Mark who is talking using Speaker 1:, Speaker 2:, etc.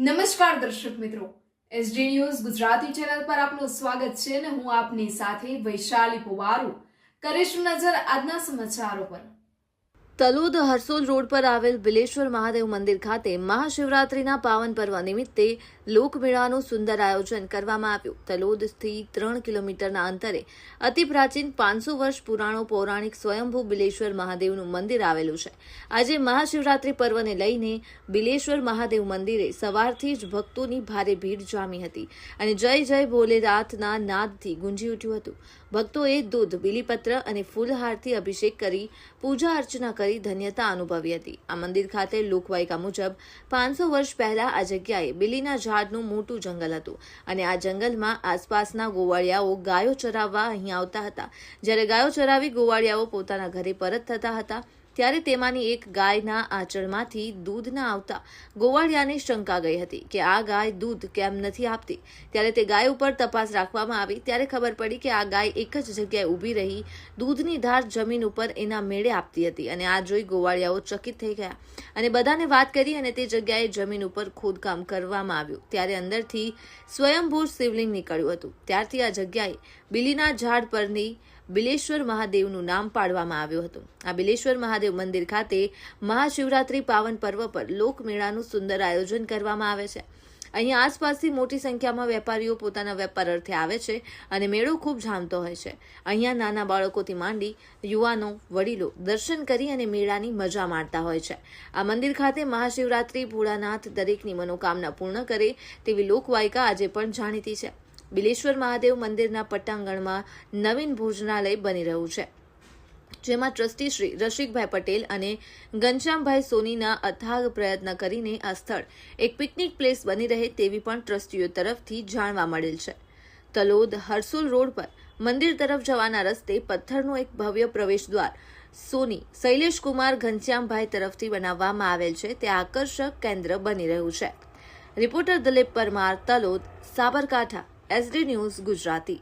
Speaker 1: નમસ્કાર દર્શક મિત્રો, એસડી ન્યૂઝ ગુજરાતી ચેનલ પર આપનું સ્વાગત છે અને હું આપની સાથે વૈશાલી પુવારુ કરીશું નજર આજના સમાચારો પર।
Speaker 2: તલોદ હરસોલ રોડ પર આવેલ બિલેશ્વર મહાદેવ મંદિર ખાતે મહાશિવરાત્રીના પાવન પર્વ નિમિત્તે લોકમેળાનું સુંદર આયોજન કરવામાં આવ્યું। તલોદથી 3 કિલોમીટરના અંતરે અતિ પ્રાચીન 500 વર્ષ પુરાણો પૌરાણિક સ્વયંભૂ બિલેશ્વર મહાદેવનું મંદિર આવેલું છે। આજે મહાશિવરાત્રી પર્વને લઈને બિલેશ્વર મહાદેવ મંદિરે સવારથી જ ભક્તોની ભારે ભીડ જામી હતી અને જય જય ભોલેનાથના નાદથી ગુંજી ઉઠ્યું હતું। ભક્તોએ દૂધ, બીલીપત્ર અને ફૂલહારથી અભિષેક કરી પૂજા અર્ચના કરી ધન્યતા અનુભવી હતી। આ મંદિર ખાતે લોકવાયકા મુજબ 500 વર્ષ પહેલા આ જગ્યાએ બીલીના ઝાડનું મોટું જંગલ હતું અને આ જંગલમાં આસપાસના ગોવાળિયાઓ ગાયો ચરાવવા અહીં આવતા હતા। જ્યારે ગાયો ચરાવી ગોવાળિયાઓ પોતાના ઘરે પરત થતા હતા ત્યારે તેમાંની એક ગાયના આંચળમાંથી દૂધ ન આવતા ગોવાળિયાને શંકા ગઈ હતી કે આ ગાય દૂધ કેમ નથી આપતી। ત્યારે તે ગાય ઉપર તપાસ રાખવામાં આવી ત્યારે ખબર પડી કે આ ગાય એક જ જગ્યાએ ઊભી રહી દૂધની ધાર જમીન ઉપર એના મેળે આપતી હતી અને આ જોઈ ગોવાળિયાઓ ચકિત થઈ ગયા અને બધાને વાત કરી અને તે જગ્યાએ જમીન ઉપર ખોદકામ કરવામાં આવ્યું ત્યારે અંદરથી સ્વયંભૂ શિવલિંગ નીકળ્યું હતું। ત્યારથી આ જગ્યાએ બીલીના ઝાડ પરની બિલેશ્વર મહાદેવનું નામ પાડવામાં આવ્યું હતું। આ બિલેશ્વર મહાદેવ મંદિર ખાતે મહાશિવરાત્રી પાવન પર્વ પર લોકમેળાનું સુંદર આયોજન કરવામાં આવે છે। અહીં આસપાસથી મોટી સંખ્યામાં વેપારીઓ પોતાના વેપાર અર્થે આવે છે અને મેળો ખૂબ જામતો હોય છે। અહીંયા નાના બાળકોથી માંડી યુવાનો, વડીલો દર્શન કરી અને મેળાની મજા માણતા હોય છે। આ મંદિર ખાતે મહાશિવરાત્રી ભોળાનાથ દરેકની મનોકામના પૂર્ણ કરે તેવી લોકવાયકા આજે પણ જાણીતી છે। બિલેશ્વર મહાદેવ મંદિરના પટાંગણમાં નવીન ભોજનાલય બની રહ્યું છે, જેમાં ટ્રસ્ટી શ્રી રસિકભાઈ પટેલ અને ઘનશ્યામભાઈ સોનીના અથાગ પ્રયત્ન કરીને આ સ્થળ એક પિકનિક પ્લેસ બની રહે તેવી પણ ટ્રસ્ટીઓ તરફથી જાણવા મળેલ છે। તલોદ હરસોલ રોડ પર મંદિર તરફ જવાના રસ્તે પથ્થરનું એક ભવ્ય પ્રવેશ દ્વાર સોની શૈલેષ કુમાર ઘનશ્યામભાઈ તરફથી બનાવવામાં આવેલ છે તે આકર્ષક કેન્દ્ર બની રહ્યું છે। Reporter Dilip Parmar, Talod, Sabarkantha, SD news Gujarati.